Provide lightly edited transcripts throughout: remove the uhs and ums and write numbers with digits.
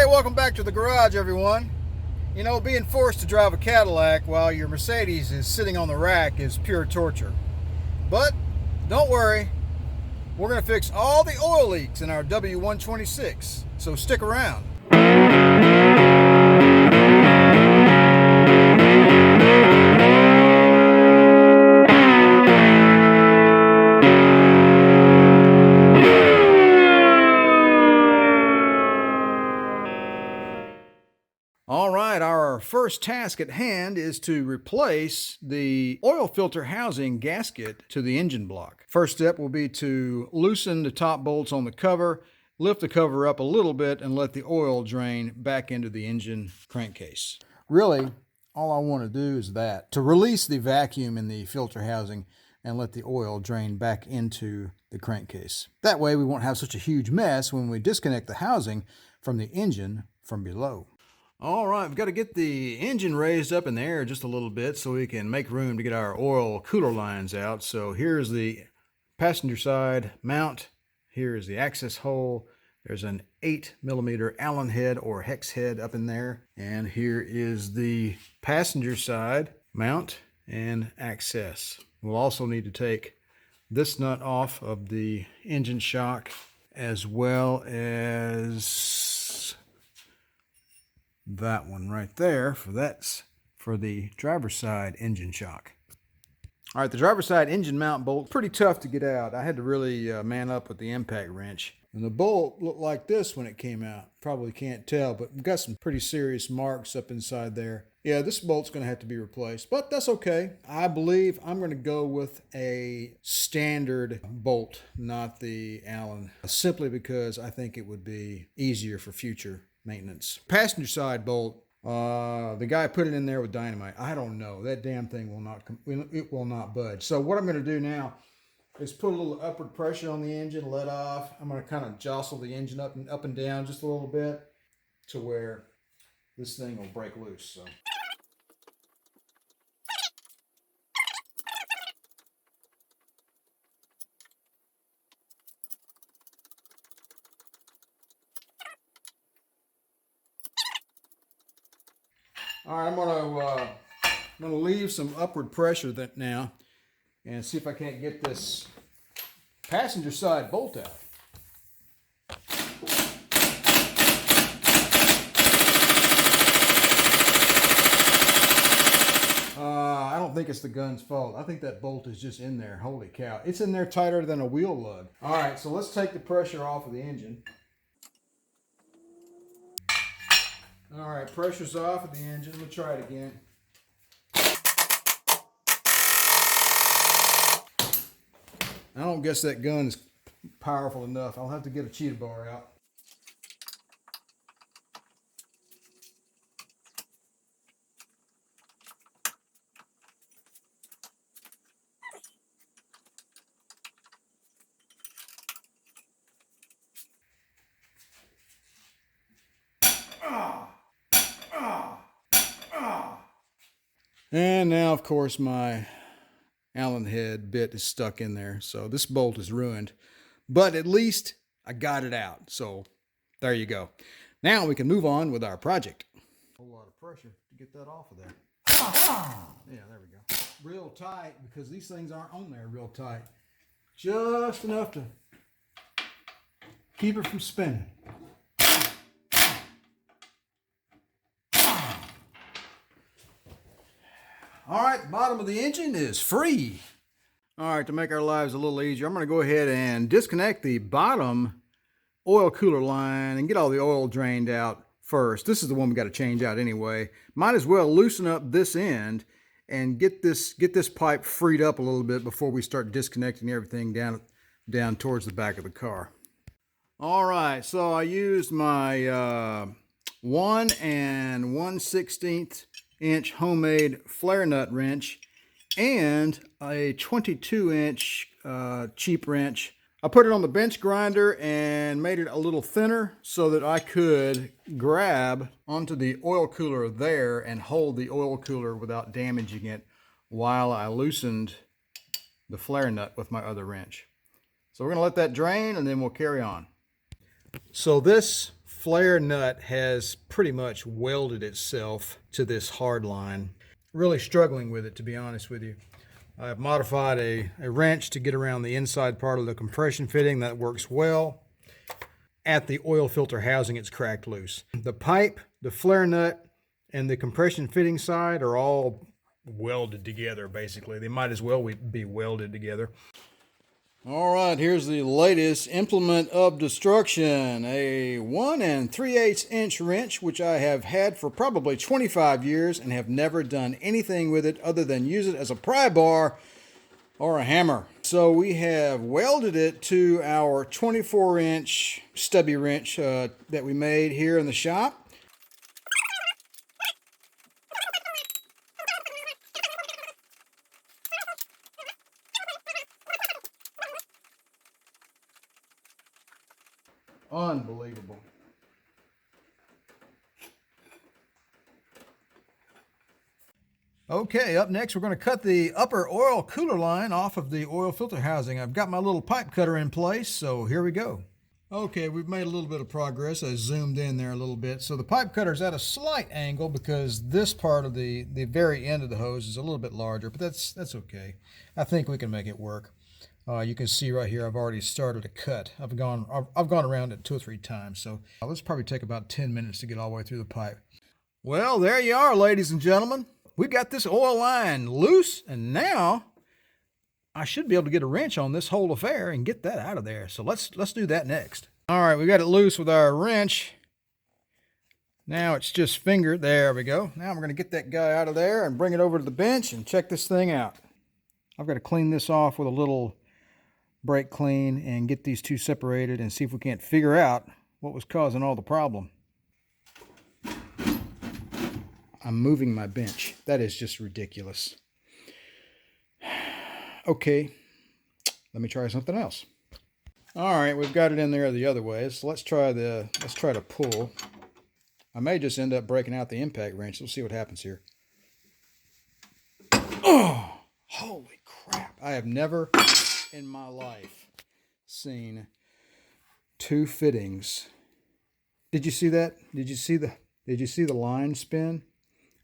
welcome back to the garage, everyone. You know, being forced to drive a Cadillac while your Mercedes is sitting on the rack is pure torture. But don't worry, we're going to fix all the oil leaks in our W126, so stick around. All right, our first task at hand is to replace the oil filter housing gasket to the engine block. First step will be to loosen the top bolts on the cover, lift the cover up a little bit, and let the oil drain back into the engine crankcase. Really, all I want to do is that, to release the vacuum in the filter housing and let the oil drain back into the crankcase. That way we won't have such a huge mess when we disconnect the housing from the engine from below. All right, we've got to get the engine raised up in the air just a little bit so we can make room to get our oil cooler lines out. So here's the passenger side mount. Here is the access hole. There's an 8mm Allen head or hex head up in there. And here is the passenger side mount and access. We'll also need to take this nut off of the engine shock, as well as that one right there, that's for the driver's side engine shock. All right, the driver's side engine mount bolt, pretty tough to get out. I had to really man up with the impact wrench. And the bolt looked like this when it came out. Probably can't tell, but we've got some pretty serious marks up inside there. Yeah, this bolt's going to have to be replaced, but that's okay. I believe I'm going to go with a standard bolt, not the Allen, simply because I think it would be easier for future maintenance. Passenger side bolt, the guy put it in there with dynamite. I don't know. That damn thing will not budge. So what I'm going to do now is put a little upward pressure on the engine, let off. I'm going to kind of jostle the engine up and down just a little bit to where this thing will break loose. So. All right, I'm gonna leave some upward pressure now and see if I can't get this passenger side bolt out. I don't think it's the gun's fault. I think that bolt is just in there. Holy cow. It's in there tighter than a wheel lug. All right, so let's take the pressure off of the engine. All right, pressure's off of the engine. We'll try it again. I don't guess that gun is powerful enough. I'll have to get a cheetah bar out. And now, of course, my Allen head bit is stuck in there. So this bolt is ruined. But at least I got it out. So there you go. Now we can move on with our project. A whole lot of pressure to get that off of there. Yeah, there we go. Real tight, because these things aren't on there real tight. Just enough to keep it from spinning. All right, bottom of the engine is free. All right, to make our lives a little easier, I'm going to go ahead and disconnect the bottom oil cooler line and get all the oil drained out first. This is the one we got to change out anyway. Might as well loosen up this end and get this pipe freed up a little bit before we start disconnecting everything down towards the back of the car. All right, so I used my 1 1/16 inch homemade flare nut wrench and a 22-inch cheap wrench. I put it on the bench grinder and made it a little thinner so that I could grab onto the oil cooler there and hold the oil cooler without damaging it while I loosened the flare nut with my other wrench. So we're going to let that drain and then we'll carry on. So this flare nut has pretty much welded itself to this hard line. Really struggling with it, to be honest with you. I've modified a wrench to get around the inside part of the compression fitting. That works well. At the oil filter housing, it's cracked loose. The pipe, the flare nut, and the compression fitting side are all welded together, basically. They might as well be welded together. All right, here's the latest implement of destruction, a 1 3/8 inch wrench, which I have had for probably 25 years and have never done anything with it other than use it as a pry bar or a hammer. So we have welded it to our 24-inch stubby wrench that we made here in the shop. Unbelievable. Okay, up next we're going to cut the upper oil cooler line off of the oil filter housing. I've got my little pipe cutter in place, so here we go. Okay, we've made a little bit of progress. I zoomed in there a little bit. So the pipe cutter's at a slight angle because this part of the very end of the hose is a little bit larger, but that's okay. I think we can make it work. You can see right here I've already started a cut. I've gone around it 2 or 3 times, so let's probably take about 10 minutes to get all the way through the pipe. Well, there you are, ladies and gentlemen. We've got this oil line loose, and now I should be able to get a wrench on this whole affair and get that out of there. So let's do that next. All right, we got it loose with our wrench. Now it's just fingered. There we go. Now we're going to get that guy out of there and bring it over to the bench and check this thing out. I've got to clean this off with a little brake clean and get these two separated and see if we can't figure out what was causing all the problem. I'm moving my bench. That is just ridiculous. Okay, let me try something else. All right, we've got it in there the other way. So let's try to pull. I may just end up breaking out the impact wrench. We'll see what happens here. Oh, holy crap. I have never in my life seen 2 fittings. Did you see that? Did you see the line spin?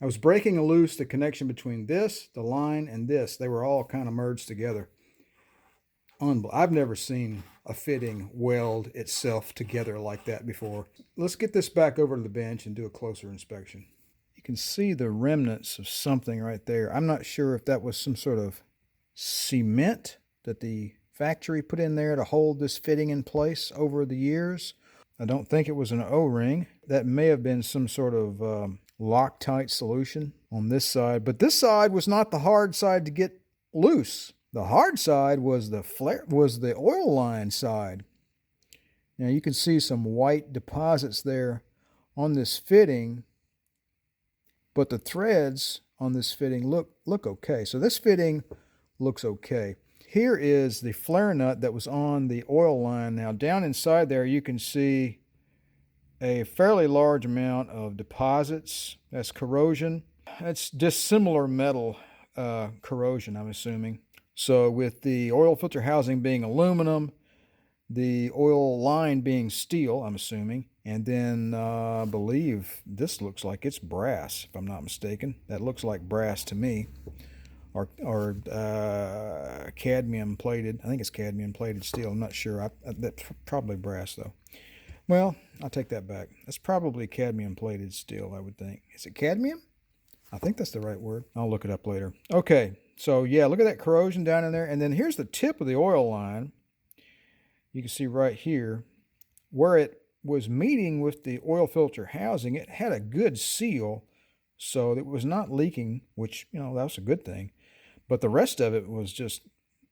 I was breaking loose the connection between this, the line, and this. They were all kind of merged together. I've never seen a fitting weld itself together like that before. Let's get this back over to the bench and do a closer inspection. You can see the remnants of something right there. I'm not sure if that was some sort of cement that the factory put in there to hold this fitting in place over the years. I don't think it was an O-ring. That may have been some sort of Loctite solution on this side, but this side was not the hard side to get loose. The hard side was the oil line side. Now you can see some white deposits there on this fitting, but the threads on this fitting look okay. So this fitting looks okay. Here is the flare nut that was on the oil line. Now down inside there you can see a fairly large amount of deposits. That's corrosion. That's dissimilar metal corrosion, I'm assuming. So with the oil filter housing being aluminum, the oil line being steel, I'm assuming, and then I believe this looks like it's brass, if I'm not mistaken. That looks like brass to me. Or cadmium plated. I think it's cadmium plated steel. I'm not sure. That's probably brass though. Well, I'll take that back. That's probably cadmium plated steel, I would think. Is it cadmium? I think that's the right word. I'll look it up later. Okay, so yeah, look at that corrosion down in there. And then here's the tip of the oil line. You can see right here where it was meeting with the oil filter housing. It had a good seal, so it was not leaking, which, you know, that's a good thing. But the rest of it was just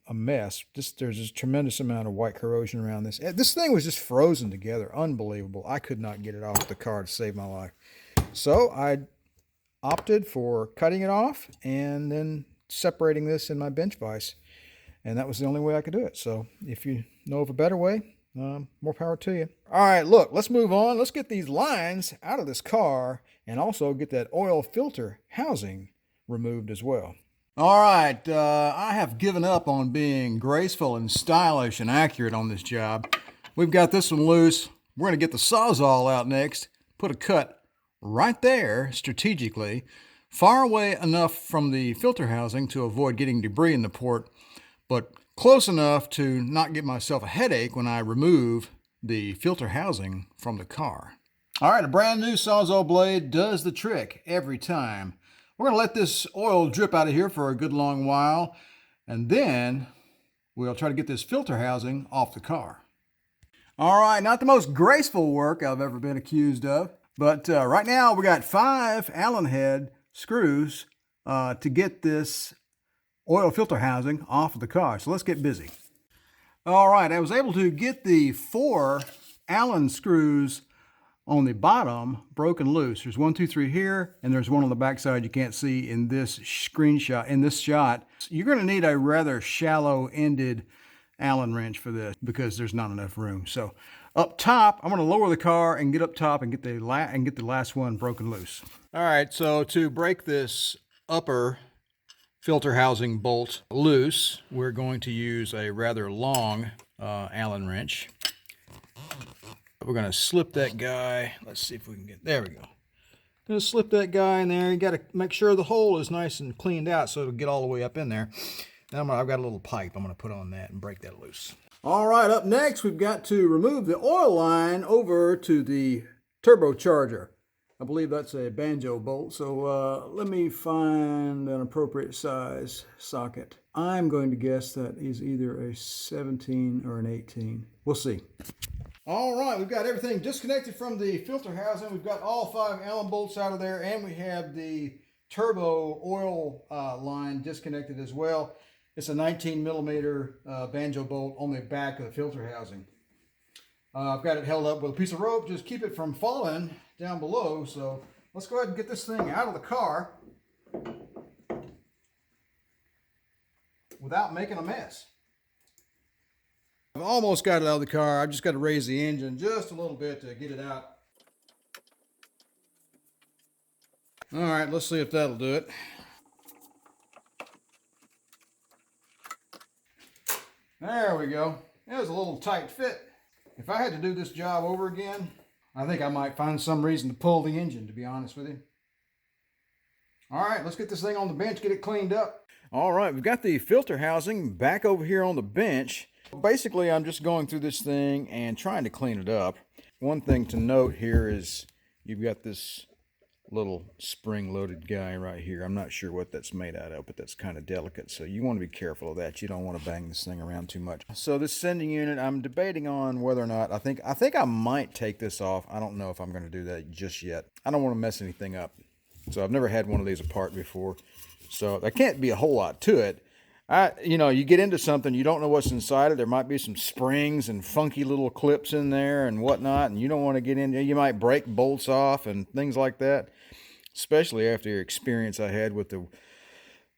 a mess. There's this tremendous amount of white corrosion around this. This thing was just frozen together. Unbelievable. I could not get it off the car to save my life. So I opted for cutting it off and then separating this in my bench vise. And that was the only way I could do it. So if you know of a better way, more power to you. All right, look, let's move on. Let's get these lines out of this car and also get that oil filter housing removed as well. All right, I have given up on being graceful and stylish and accurate on this job. We've got this one loose. We're going to get the Sawzall out next, put a cut right there strategically, far away enough from the filter housing to avoid getting debris in the port, but close enough to not give myself a headache when I remove the filter housing from the car. All right, a brand new Sawzall blade does the trick every time. We're going to let this oil drip out of here for a good long while, and then we'll try to get this filter housing off the car. All right, not the most graceful work I've ever been accused of, but right now we got 5 Allen head screws to get this oil filter housing off of the car. So let's get busy. All right, I was able to get the 4 Allen screws on the bottom broken loose. There's 1, 2, 3 here, and there's one on the back side you can't see in this screenshot, in this shot. You're going to need a rather shallow-ended Allen wrench for this because there's not enough room. So up top, I'm going to lower the car and get up top and get the last one broken loose. All right, so to break this upper filter housing bolt loose, we're going to use a rather long Allen wrench. We're going to slip that guy. Let's see if we can get, there we go. Going to slip that guy in there. You got to make sure the hole is nice and cleaned out so it'll get all the way up in there. Now I've got a little pipe I'm going to put on that and break that loose. All right, up next we've got to remove the oil line over to the turbocharger. I believe that's a banjo bolt, so let me find an appropriate size socket. I'm going to guess that is either a 17 or an 18. We'll see. All right, we've got everything disconnected from the filter housing. We've got all 5 Allen bolts out of there, and we have the turbo oil line disconnected as well. It's a 19 millimeter banjo bolt on the back of the filter housing. I've got it held up with a piece of rope, just keep it from falling down below. So let's go ahead and get this thing out of the car without making a mess. I've almost got it out of the car. I've just got to raise the engine just a little bit to get it out. All right, let's see if that'll do it. There we go. It was a little tight fit. If I had to do this job over again, I think I might find some reason to pull the engine, to be honest with you. All right, let's get this thing on the bench, get it cleaned up. All right, we've got the filter housing back over here on the bench. Basically, I'm just going through this thing and trying to clean it up. One thing to note here is you've got this little spring-loaded guy right here. I'm not sure what that's made out of, but that's kind of delicate, so you want to be careful of that. You don't want to bang this thing around too much. So this sending unit, I'm debating on whether or not, I think I might take this off. I don't know if I'm going to do that just yet. I don't want to mess anything up. So I've never had one of these apart before, so there can't be a whole lot to it. You know, you get into something, you don't know what's inside it. There might be some springs and funky little clips in there and whatnot, and you don't want to get in there. You might break bolts off and things like that, especially after your experience I had with the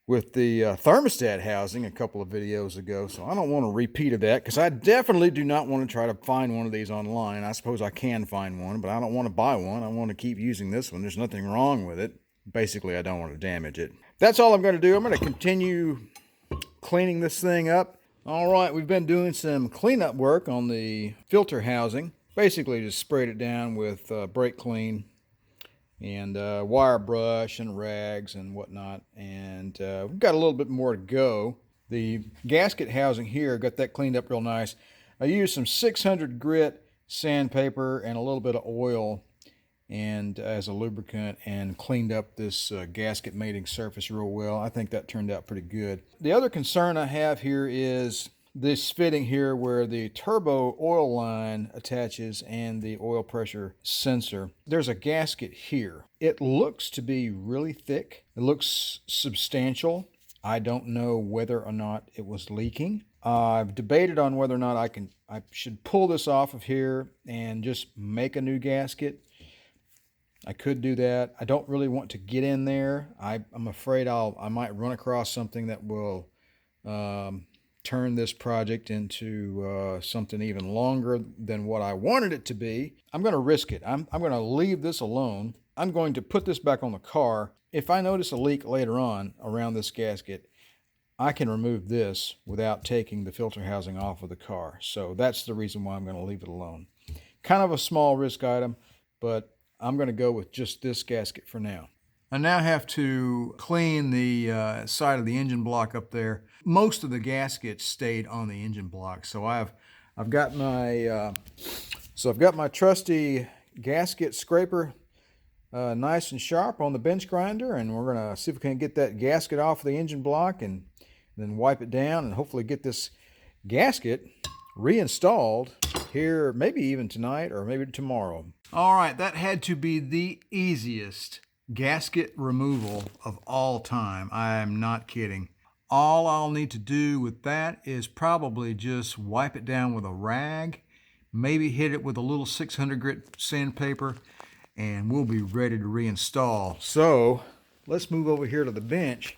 thermostat housing a couple of videos ago. So I don't want a repeat of that, because I definitely do not want to try to find one of these online. I suppose I can find one, but I don't want to buy one. I want to keep using this one. There's nothing wrong with it. Basically, I don't want to damage it. That's all I'm going to do. I'm going to continue cleaning this thing up. All right, we've been doing some cleanup work on the filter housing. Basically just sprayed it down with brake clean and wire brush and rags and whatnot, and we've got a little bit more to go. The gasket housing here, got that cleaned up real nice. I used some 600 grit sandpaper and a little bit of oil and as a lubricant, and cleaned up this gasket mating surface real well. I think that turned out pretty good. The other concern I have here is this fitting here where the turbo oil line attaches and the oil pressure sensor. There's a gasket here. It looks to be really thick. It looks substantial. I don't know whether or not it was leaking. I've debated on whether or not I should pull this off of here and just make a new gasket. I could do that. I don't really want to get in there. I'm afraid I might run across something that will turn this project into something even longer than what I wanted it to be. I'm going to risk it. I'm going to leave this alone. I'm going to put this back on the car. If I notice a leak later on around this gasket, I can remove this without taking the filter housing off of the car. So that's the reason why I'm going to leave it alone. Kind of a small risk item, but I'm going to go with just this gasket for now. I now have to clean the side of the engine block up there. Most of the gasket stayed on the engine block, so I've got my trusty gasket scraper nice and sharp on the bench grinder, and we're going to see if we can get that gasket off the engine block and then wipe it down and hopefully get this gasket reinstalled here, maybe even tonight or maybe tomorrow. All right, that had to be the easiest gasket removal of all time. I am not kidding. All I'll need to do with that is probably just wipe it down with a rag, maybe hit it with a little 600 grit sandpaper, and we'll be ready to reinstall. So let's move over here to the bench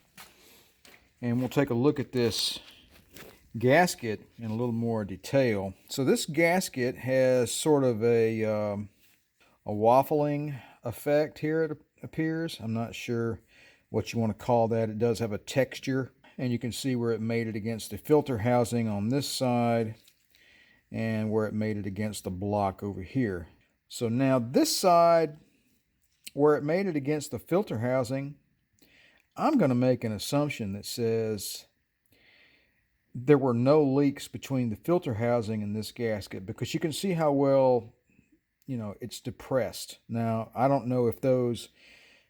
and we'll take a look at this gasket in a little more detail. So this gasket has sort of a waffling effect here, it appears. I'm not sure what you want to call that. It does have a texture, and you can see where it made it against the filter housing on this side and where it made it against the block over here. So now this side, where it made it against the filter housing, I'm going to make an assumption that says there were no leaks between the filter housing and this gasket, because you can see how well, it's depressed. Now, I don't know if those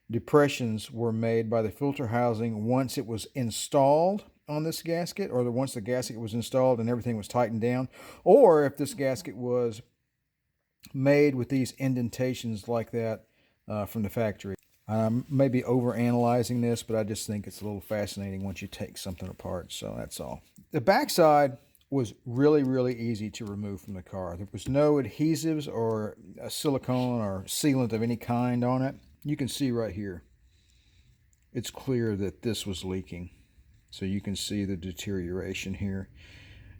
depressions were made by the filter housing once it was installed on this gasket, or once the gasket was installed and everything was tightened down, or if this gasket was made with these indentations like that from the factory. I'm maybe overanalyzing this, but I just think it's a little fascinating once you take something apart, so that's all. The backside was really, really easy to remove from the car. There was no adhesives or a silicone or sealant of any kind on it. You can see right here, it's clear that this was leaking. So you can see the deterioration here.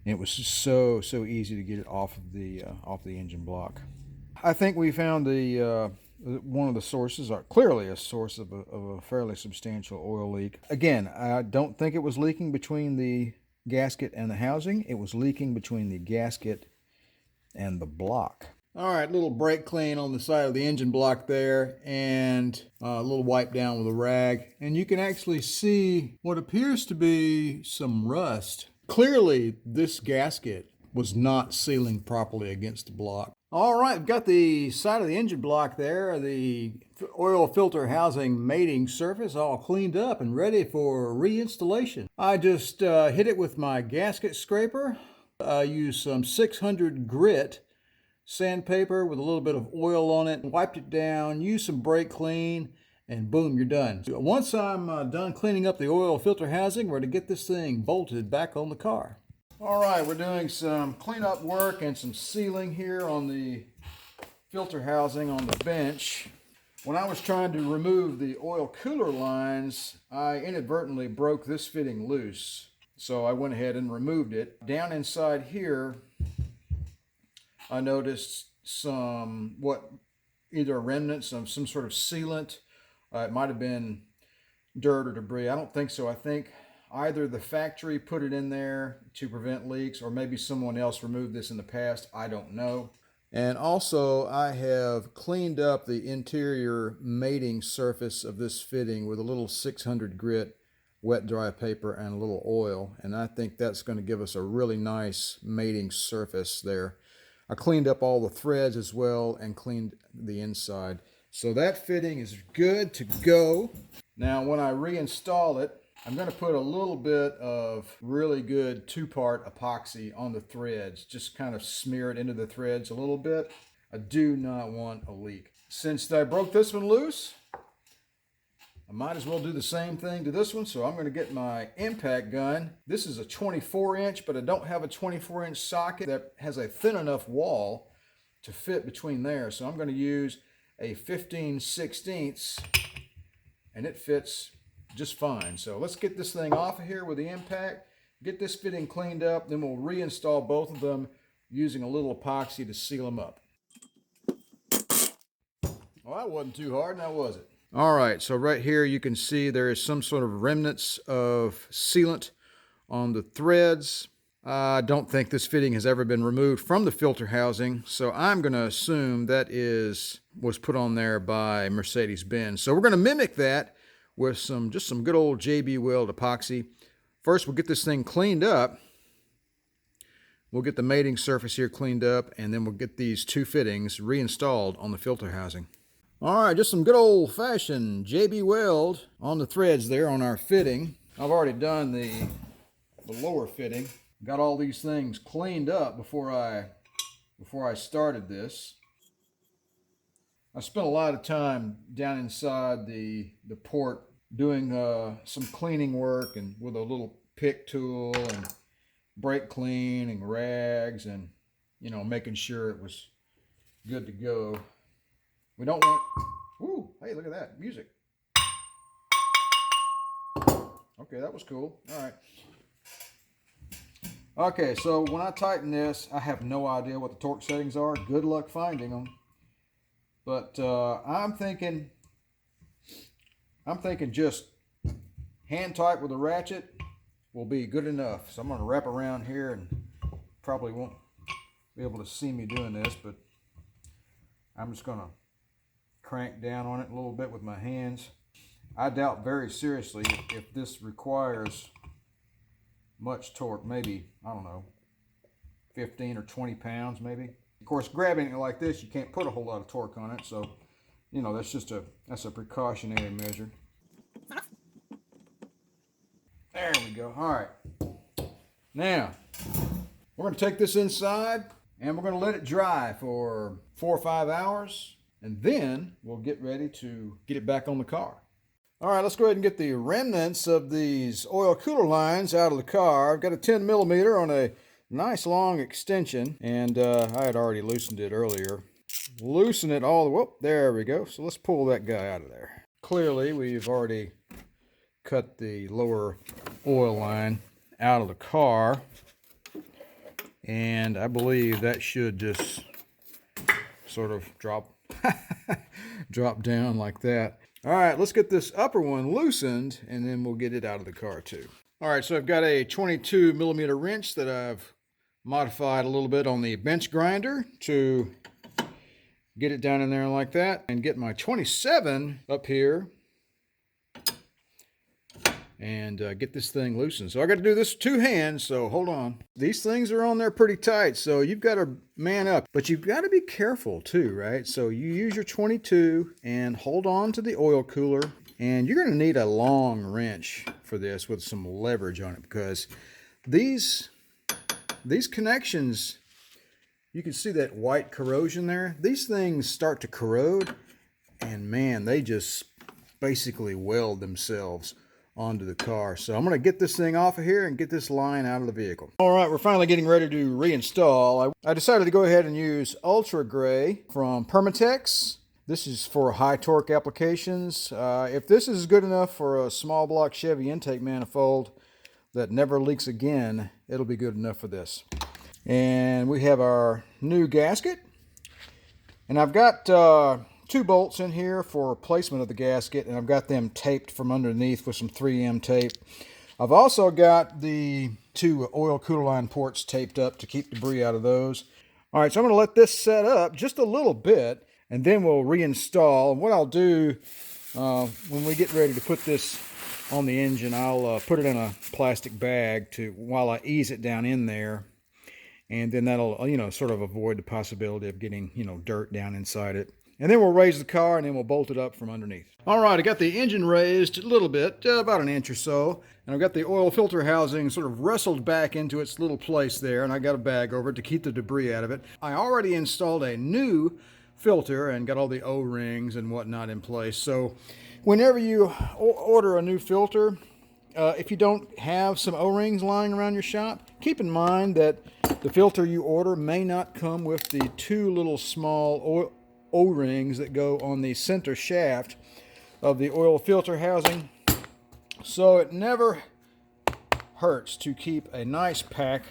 And it was so easy to get it off the engine block. I think we found one of the sources, or clearly a source of a fairly substantial oil leak. Again, I don't think it was leaking between the gasket and the housing. It was leaking between the gasket and the block. All right, little brake clean on the side of the engine block there, and a little wipe down with a rag. And you can actually see what appears to be some rust. Clearly, this gasket was not sealing properly against the block. All right, we've got the side of the engine block there, the oil filter housing mating surface all cleaned up and ready for reinstallation. I just hit it with my gasket scraper. I used some 600 grit sandpaper with a little bit of oil on it, wiped it down, used some brake clean, and boom, you're done. Once I'm done cleaning up the oil filter housing, we're to get this thing bolted back on the car. All right, we're doing some cleanup work and some sealing here on the filter housing on the bench. When I was trying to remove the oil cooler lines, I inadvertently broke this fitting loose. So I went ahead and removed it. Down inside here, I noticed some, either remnants of some sort of sealant. It might have been dirt or debris. I don't think so. I think either the factory put it in there to prevent leaks, or maybe someone else removed this in the past. I don't know. And also, I have cleaned up the interior mating surface of this fitting with a little 600 grit wet dry paper and a little oil. And I think that's going to give us a really nice mating surface there. I cleaned up all the threads as well and cleaned the inside. So that fitting is good to go. Now, when I reinstall it, I'm going to put a little bit of really good 2-part epoxy on the threads. Just kind of smear it into the threads a little bit. I do not want a leak. Since I broke this one loose, I might as well do the same thing to this one. So I'm going to get my impact gun. This is a 24-inch, but I don't have a 24-inch socket that has a thin enough wall to fit between there. So I'm going to use a 15/16, and it fits just fine. So let's get this thing off of here with the impact, get this fitting cleaned up, then we'll reinstall both of them using a little epoxy to seal them up. Well, that wasn't too hard, now was it? All right, so right here you can see there is some sort of remnants of sealant on the threads. I don't think this fitting has ever been removed from the filter housing, so I'm going to assume that was put on there by Mercedes-Benz. So we're going to mimic that with just some good old JB Weld epoxy. First, we'll get this thing cleaned up. We'll get the mating surface here cleaned up, and then we'll get these two fittings reinstalled on the filter housing. All right, just some good old-fashioned JB Weld on the threads there on our fitting. I've already done the lower fitting. Got all these things cleaned up before I started this. I spent a lot of time down inside the port doing some cleaning work and with a little pick tool and brake cleaning rags and, you know, making sure it was good to go. We don't want, ooh, hey, look at that, music. Okay, that was cool. All right. Okay, so when I tighten this, I have no idea what the torque settings are. Good luck finding them. But I'm thinking just hand tight with a ratchet will be good enough. So I'm going to wrap around here, and probably won't be able to see me doing this, but I'm just going to crank down on it a little bit with my hands. I doubt very seriously if this requires much torque. Maybe, I don't know, 15 or 20 pounds maybe. Of course, grabbing it like this, you can't put a whole lot of torque on it, so, you know, that's a precautionary measure. There we go. All right. Now, we're going to take this inside, and we're going to let it dry for 4 or 5 hours, and then we'll get ready to get it back on the car. All right, let's go ahead and get the remnants of these oil cooler lines out of the car. I've got a 10 millimeter on a nice long extension, and I had already loosened it earlier. Loosen it all the way. There we go. So let's pull that guy out of there. Clearly, we've already cut the lower oil line out of the car, and I believe that should just sort of drop down like that. All right, let's get this upper one loosened, and then we'll get it out of the car too. All right, so I've got a 22 millimeter wrench that I've modified a little bit on the bench grinder to get it down in there like that, and get my 27 up here and get this thing loosened. So I got to do this with 2 hands, so hold on. These things are on there pretty tight, so you've got to man up, but you've got to be careful too, right? So you use your 22 and hold on to the oil cooler, and you're going to need a long wrench for this with some leverage on it, because these connections, you can see that white corrosion there. These things start to corrode, and man, they just basically weld themselves onto the car. So I'm going to get this thing off of here and get this line out of the vehicle. All right, we're finally getting ready to reinstall. I decided to go ahead and use Ultra Gray from Permatex. This is for high torque applications. If this is good enough for a small block Chevy intake manifold that never leaks again, it'll be good enough for this. And we have our new gasket. And I've got 2 bolts in here for placement of the gasket, and I've got them taped from underneath with some 3M tape. I've also got the 2 oil cooler line ports taped up to keep debris out of those. All right, so I'm going to let this set up just a little bit, and then we'll reinstall. And what I'll do when we get ready to put this on the engine, I'll put it in a plastic bag while I ease it down in there, and then that'll, you know, sort of avoid the possibility of getting, you know, dirt down inside it. And then we'll raise the car, and then we'll bolt it up from underneath. All right, I got the engine raised a little bit, about an inch or so. And I've got the oil filter housing sort of wrestled back into its little place there, and I got a bag over it to keep the debris out of it. I already installed a new filter and got all the O-rings and whatnot in place. So whenever you order a new filter, if you don't have some O-rings lying around your shop, keep in mind that the filter you order may not come with the 2 little small O-rings that go on the center shaft of the oil filter housing. So it never hurts to keep a nice pack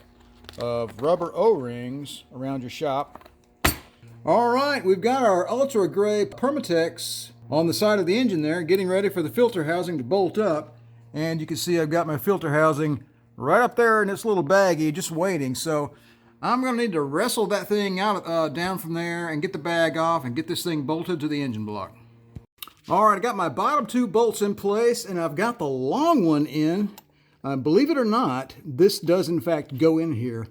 of rubber O-rings around your shop. All right, we've got our Ultra Gray Permatex on the side of the engine there, getting ready for the filter housing to bolt up. And you can see I've got my filter housing right up there in this little baggie, just waiting. So I'm going to need to wrestle that thing out down from there and get the bag off and get this thing bolted to the engine block. All right, I got my bottom 2 bolts in place, and I've got the long one in. Believe it or not, this does in fact go in here.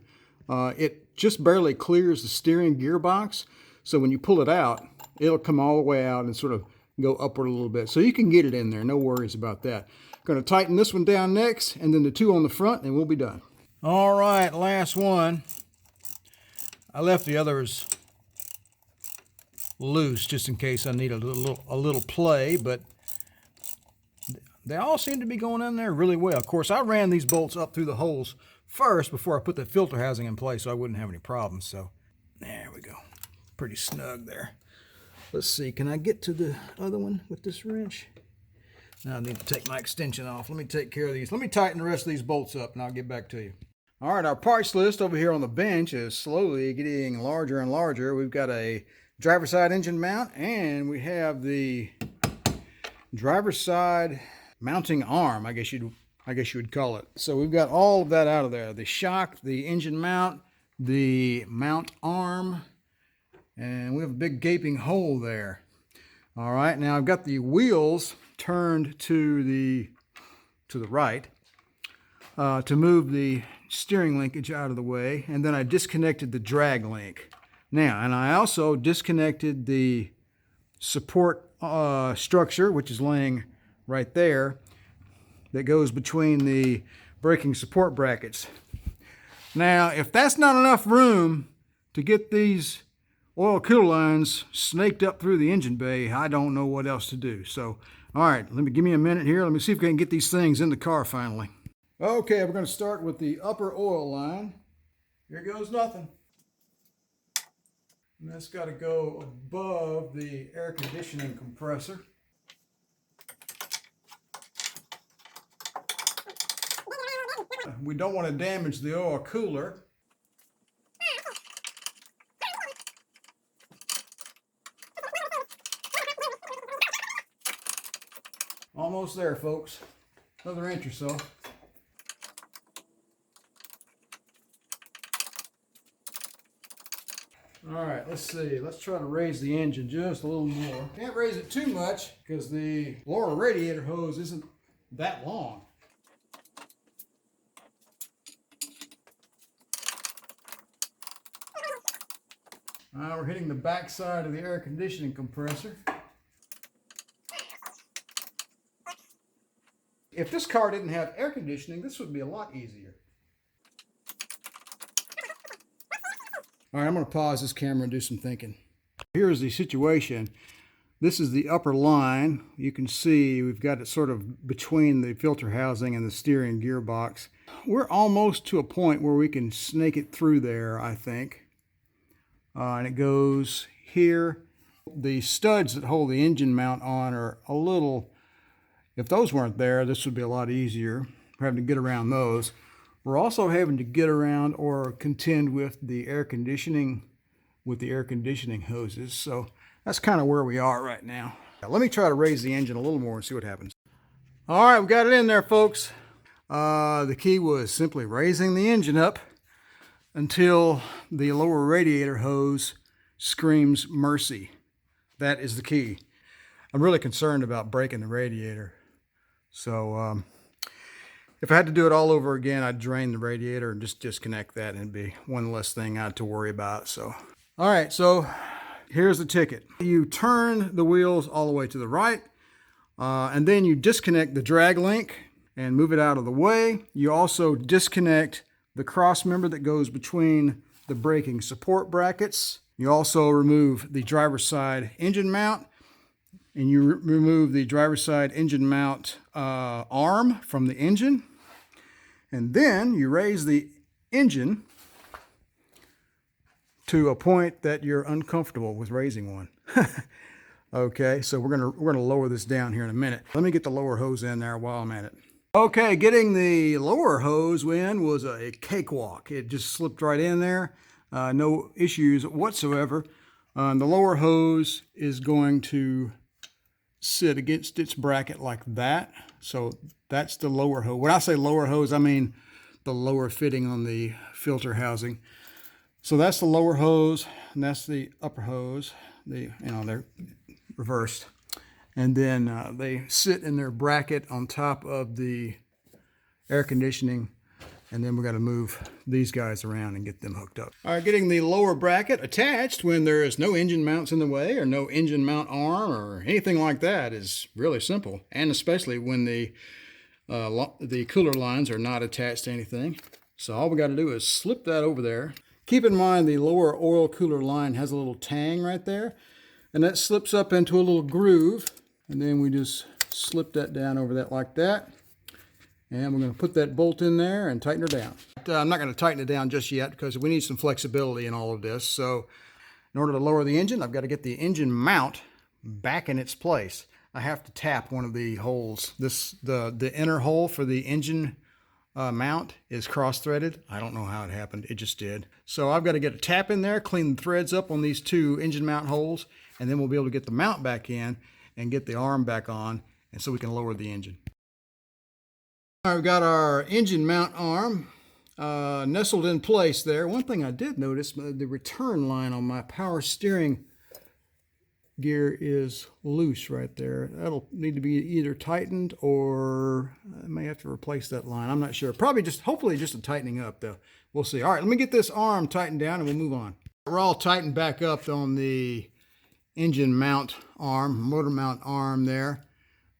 It just barely clears the steering gearbox, so when you pull it out, it'll come all the way out and sort of go upward a little bit. So you can get it in there, no worries about that. Going to tighten this one down next, and then the 2 on the front, and we'll be done. All right, last one. I left the others loose just in case I need a little play, but they all seem to be going in there really well. Of course, I ran these bolts up through the holes first before I put the filter housing in place so I wouldn't have any problems. So there we go. Pretty snug there. Let's see, can I get to the other one with this wrench? Now I need to take my extension off. Let me take care of these. Let me tighten the rest of these bolts up and I'll get back to you. All right, our parts list over here on the bench is slowly getting larger and larger. We've got a driver's side engine mount, and we have the driver's side mounting arm, I guess you would call it. So we've got all of that out of there. The shock, the engine mount, the mount arm, and we have a big gaping hole there. All right, now I've got the wheels turned to the right to move the steering linkage out of the way, and then I disconnected the drag link. Now, and I also disconnected the support structure, which is laying right there, that goes between the braking support brackets. Now, if that's not enough room to get these oil cooler lines snaked up through the engine bay, I don't know what else to do. So, all right, give me a minute here. Let me see if we can get these things in the car finally. Okay, we're going to start with the upper oil line. Here goes nothing. And that's got to go above the air conditioning compressor. We don't want to damage the oil cooler. Almost there, folks. Another inch or so. All right, let's see. Let's try to raise the engine just a little more. Can't raise it too much because the lower radiator hose isn't that long. Now we're hitting the back side of the air conditioning compressor. If this car didn't have air conditioning, this would be a lot easier. All right, I'm going to pause this camera and do some thinking. Here's the situation. This is the upper line. You can see we've got it sort of between the filter housing and the steering gearbox. We're almost to a point where we can snake it through there, I think. And it goes here. The studs that hold the engine mount on are a little, if those weren't there, this would be a lot easier. We're having to get around those. We're also having to get around or contend with the air conditioning hoses. So that's kind of where we are right now. Now, let me try to raise the engine a little more and see what happens. All right, we got it in there, folks. The key was simply raising the engine up until the lower radiator hose screams mercy. That is the key. I'm really concerned about breaking the radiator. So if I had to do it all over again, I'd drain the radiator and just disconnect that, and it'd be one less thing I had to worry about. So, all right, so here's the ticket. You turn the wheels all the way to the right, and then you disconnect the drag link and move it out of the way. You also disconnect the cross member that goes between the braking support brackets. You also remove the driver's side engine mount, and you remove the driver's side engine mount arm from the engine. And then you raise the engine to a point that you're uncomfortable with raising one. Okay, so we're gonna lower this down here in a minute. Let me get the lower hose in there while I'm at it. Okay, getting the lower hose in was a cakewalk. It just slipped right in there. No issues whatsoever. The lower hose is going to sit against its bracket like that. So that's the lower hose. When I say lower hose, I mean the lower fitting on the filter housing. So that's the lower hose, and that's the upper hose. They're reversed. And then they sit in their bracket on top of the air conditioning. And then we got to move these guys around and get them hooked up. All right, getting the lower bracket attached when there is no engine mounts in the way or no engine mount arm or anything like that is really simple. And especially when the cooler lines are not attached to anything. So all we got to do is slip that over there. Keep in mind the lower oil cooler line has a little tang right there. And that slips up into a little groove. And then we just slip that down over that like that. And we're going to put that bolt in there and tighten her down. I'm not going to tighten it down just yet because we need some flexibility in all of this. So in order to lower the engine, I've got to get the engine mount back in its place. I have to tap one of the holes. The inner hole for the engine mount is cross-threaded. I don't know how it happened. It just did. So I've got to get a tap in there, clean the threads up on these two engine mount holes, and then we'll be able to get the mount back in and get the arm back on, and so we can lower the engine. All right, we've got our engine mount arm nestled in place there. One thing I did notice, the return line on my power steering gear is loose right there. That'll need to be either tightened or I may have to replace that line. I'm not sure. Probably hopefully just a tightening up though. We'll see. All right, let me get this arm tightened down and we'll move on. We're all tightened back up on the engine mount arm, motor mount arm there.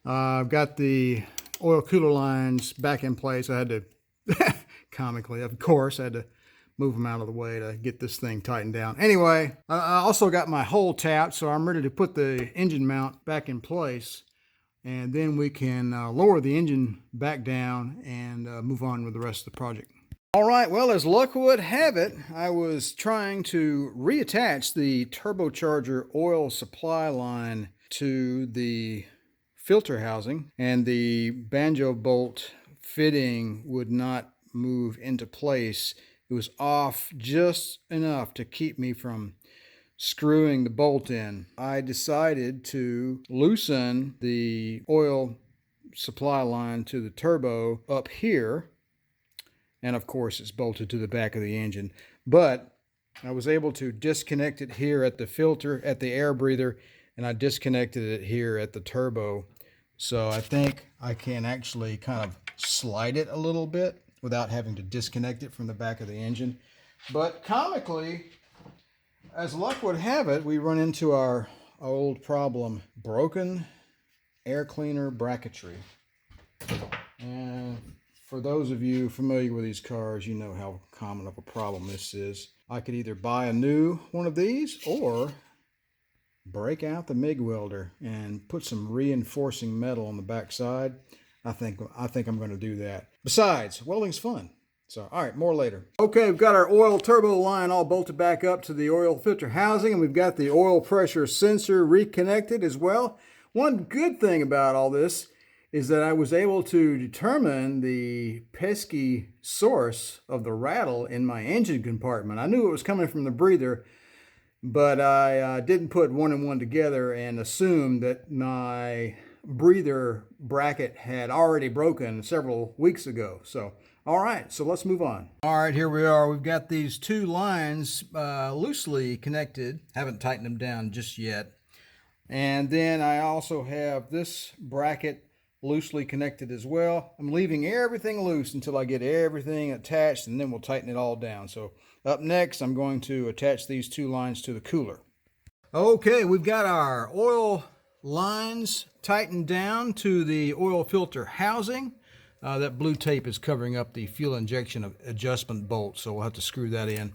I've got the oil cooler lines back in place. I had to, comically, of course, I had to move them out of the way to get this thing tightened down. Anyway, I also got my hole tapped, so I'm ready to put the engine mount back in place. And then we can lower the engine back down and move on with the rest of the project. All right, well, as luck would have it, I was trying to reattach the turbocharger oil supply line to the filter housing, and the banjo bolt fitting would not move into place. It was off just enough to keep me from screwing the bolt in. I decided to loosen the oil supply line to the turbo up here, and of course it's bolted to the back of the engine, but I was able to disconnect it here at the filter, at the air breather, and I disconnected it here at the turbo. So I think I can actually kind of slide it a little bit without having to disconnect it from the back of the engine. But comically, as luck would have it, we run into our old problem, broken air cleaner bracketry. And for those of you familiar with these cars, you know how common of a problem this is. I could either buy a new one of these or break out the MIG welder and put some reinforcing metal on the back side. I think I'm going to do that. Besides, welding's fun. So, all right, more later. Okay, we've got our oil turbo line all bolted back up to the oil filter housing, and we've got the oil pressure sensor reconnected as well. One good thing about all this is that I was able to determine the pesky source of the rattle in my engine compartment. I knew it was coming from the breather, but I didn't put one and one together and assumed that my breather bracket had already broken several weeks ago. So, all right, so let's move on. All right, here we are. We've got these two lines loosely connected. Haven't tightened them down just yet. And then I also have this bracket loosely connected as well. I'm leaving everything loose until I get everything attached, and then we'll tighten it all down. So up next, I'm going to attach these two lines to the cooler. Okay, we've got our oil lines tightened down to the oil filter housing. That blue tape is covering up the fuel injection adjustment bolt, so we'll have to screw that in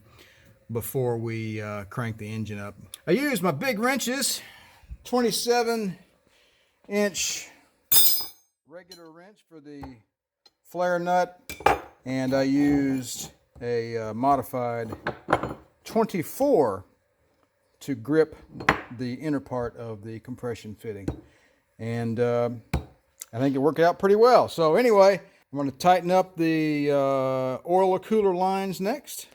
before we crank the engine up. I used my big wrenches, 27-inch regular wrench for the flare nut, and I used a modified 24 to grip the inner part of the compression fitting. And I think it worked out pretty well. So anyway, I'm going to tighten up the oil cooler lines next.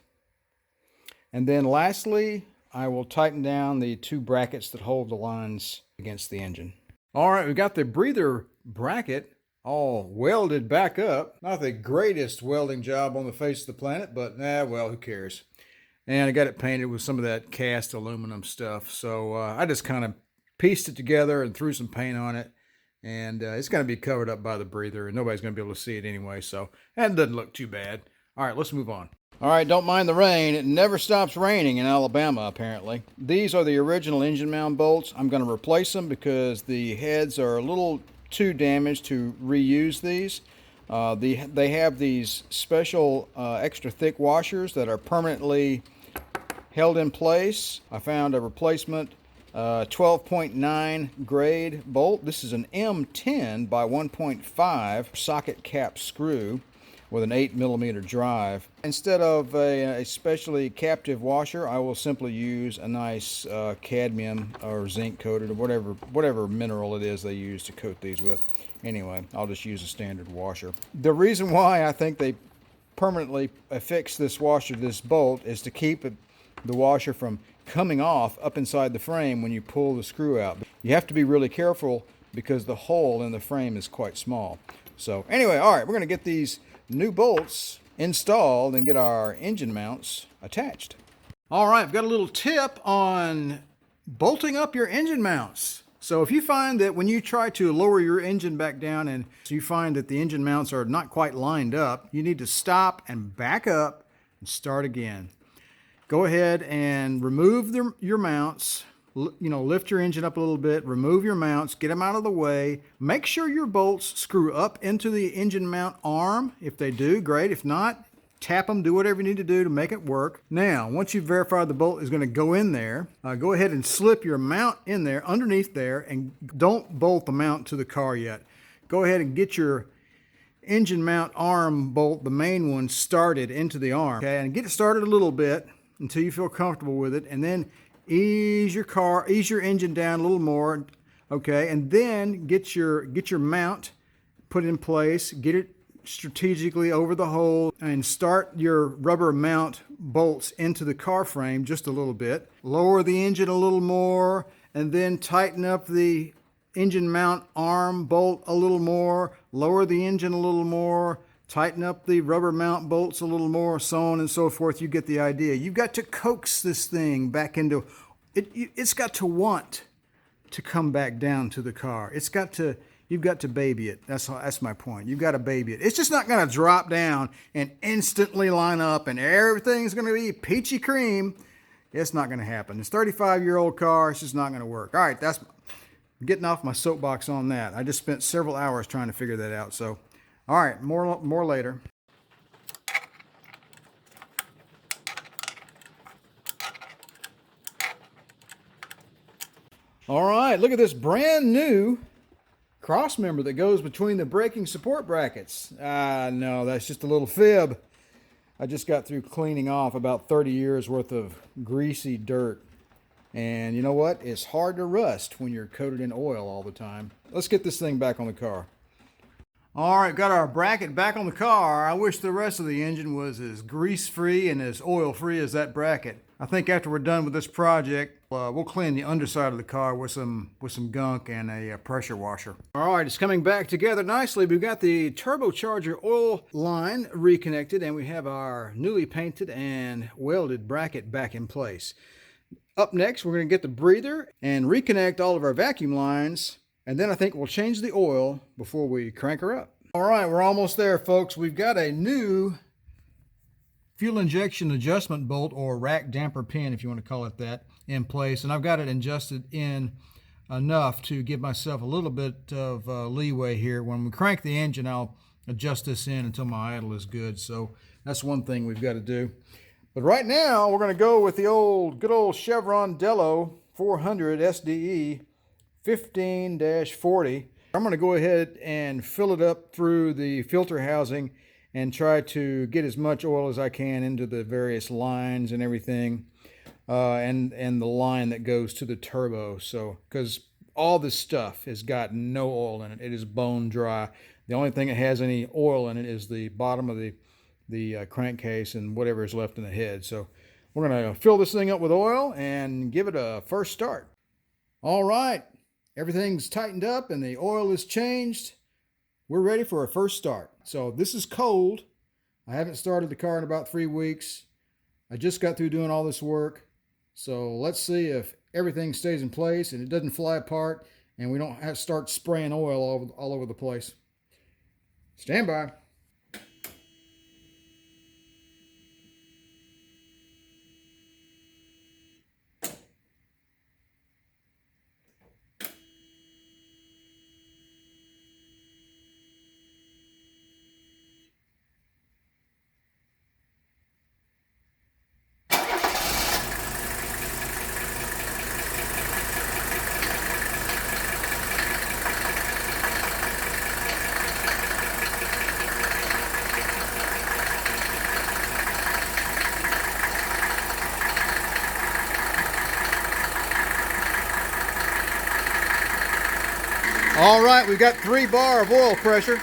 And then lastly, I will tighten down the two brackets that hold the lines against the engine. All right, we've got the breather bracket all welded back up. Not the greatest welding job on the face of the planet, but well, who cares? And I got it painted with some of that cast aluminum stuff. So I just kind of pieced it together and threw some paint on it. And it's going to be covered up by the breather, and nobody's going to be able to see it anyway. So that doesn't look too bad. All right, let's move on. All right, don't mind the rain. It never stops raining in Alabama, apparently. These are the original engine mount bolts. I'm going to replace them because the heads are a little too damaged to reuse these. They have these special extra thick washers that are permanently held in place. I found a replacement 12.9 grade bolt. This is an M10 by 1.5 socket cap screw with an 8mm drive. Instead of a specially captive washer, I will simply use a nice cadmium or zinc coated or whatever mineral it is they use to coat these with. Anyway, I'll just use a standard washer. The reason why I think they permanently affix this washer to this bolt is to keep the washer from coming off up inside the frame when you pull the screw out. You have to be really careful because the hole in the frame is quite small. So anyway, all right, we're going to get these new bolts installed and get our engine mounts attached. All right, I've got a little tip on bolting up your engine mounts. So if you find that when you try to lower your engine back down and you find that the engine mounts are not quite lined up, you need to stop and back up and start again. Go ahead and remove your mounts. Lift your engine up a little bit, remove your mounts, get them out of the way. Make sure your bolts screw up into the engine mount arm. If they do, great. If not, tap them, do whatever you need to do to make it work. Now, once you've verified the bolt is going to go in there, go ahead and slip your mount in there, underneath there, and don't bolt the mount to the car yet. Go ahead and get your engine mount arm bolt, the main one, started into the arm. Okay, and get it started a little bit until you feel comfortable with it, and then ease your engine down a little more, okay, and then get your mount put in place, get it strategically over the hole, and start your rubber mount bolts into the car frame just a little bit. Lower the engine a little more, and then tighten up the engine mount arm bolt a little more, lower the engine a little more, tighten up the rubber mount bolts a little more, so on and so forth. You get the idea. You've got to coax this thing back into it. It's got to want to come back down to the car. You've got to baby it. That's my point. You've got to baby it. It's just not going to drop down and instantly line up and everything's going to be peachy cream. It's not going to happen. It's a 35-year-old car. It's just not going to work. All right, I'm getting off my soapbox on that. I just spent several hours trying to figure that out. So, all right, more later. All right, look at this brand new cross member that goes between the braking support brackets. No, that's just a little fib. I just got through cleaning off about 30 years worth of greasy dirt. And you know what? It's hard to rust when you're coated in oil all the time. Let's get this thing back on the car. All right, got our bracket back on the car. I wish the rest of the engine was as grease-free and as oil-free as that bracket. I think after we're done with this project, we'll clean the underside of the car with some gunk and a pressure washer. All right, it's coming back together nicely. We've got the turbocharger oil line reconnected, and we have our newly painted and welded bracket back in place. Up next, we're going to get the breather and reconnect all of our vacuum lines, and then I think we'll change the oil before we crank her up. All right, we're almost there, folks. We've got a new fuel injection adjustment bolt, or rack damper pin, if you want to call it that, in place. And I've got it adjusted in enough to give myself a little bit of leeway here. When we crank the engine, I'll adjust this in until my idle is good. So that's one thing we've got to do. But right now, we're going to go with the good old Chevron Delo 400 SDE 15-40. I'm going to go ahead and fill it up through the filter housing and try to get as much oil as I can into the various lines and everything, and the line that goes to the turbo. So, because all this stuff has got no oil in it. It is bone dry. The only thing that has any oil in it is the bottom of the crankcase and whatever is left in the head. So we're going to fill this thing up with oil and give it a first start. All right, everything's tightened up and the oil is changed. we're ready for a first start. So this is cold. I haven't started the car in about 3 weeks. I just got through doing all this work. So let's see if everything stays in place and it doesn't fly apart and we don't have to start spraying oil all over the place. Stand by. All right, we've got 3 bar of oil pressure.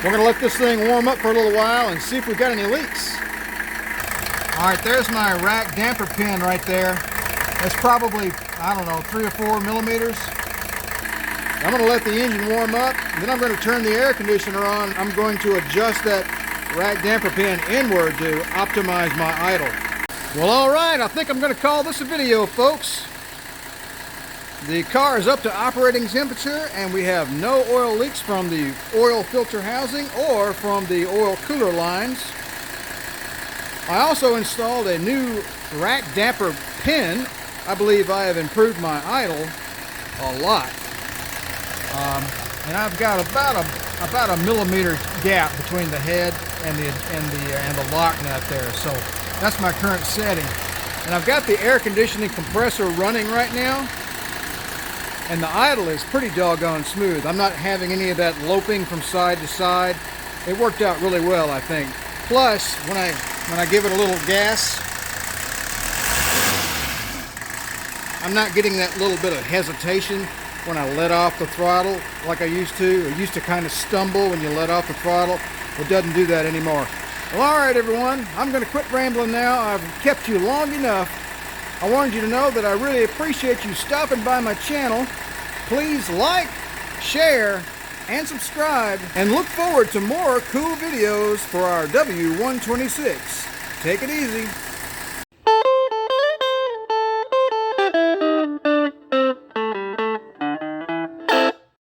We're going to let this thing warm up for a little while and see if we've got any leaks. All right, there's my rack damper pin right there. That's probably, I don't know, 3 or 4 millimeters. I'm going to let the engine warm up, then I'm going to turn the air conditioner on. I'm going to adjust that rack damper pin inward to optimize my idle. Well, all right, I think I'm going to call this a video, folks. The car is up to operating temperature and we have no oil leaks from the oil filter housing or from the oil cooler lines. I also installed a new rack damper pin. I believe I have improved my idle a lot. And I've got about a millimeter gap between the head and the lock nut there. So that's my current setting. And I've got the air conditioning compressor running right now. And the idle is pretty doggone smooth. I'm not having any of that loping from side to side. It worked out really well, I think. Plus, when I give it a little gas, I'm not getting that little bit of hesitation when I let off the throttle like I used to. I used to kind of stumble when you let off the throttle. It doesn't do that anymore. Well, all right, everyone. I'm going to quit rambling now. I've kept you long enough. I wanted you to know that I really appreciate you stopping by my channel. Please like, share, and subscribe, and look forward to more cool videos for our W126. Take it easy.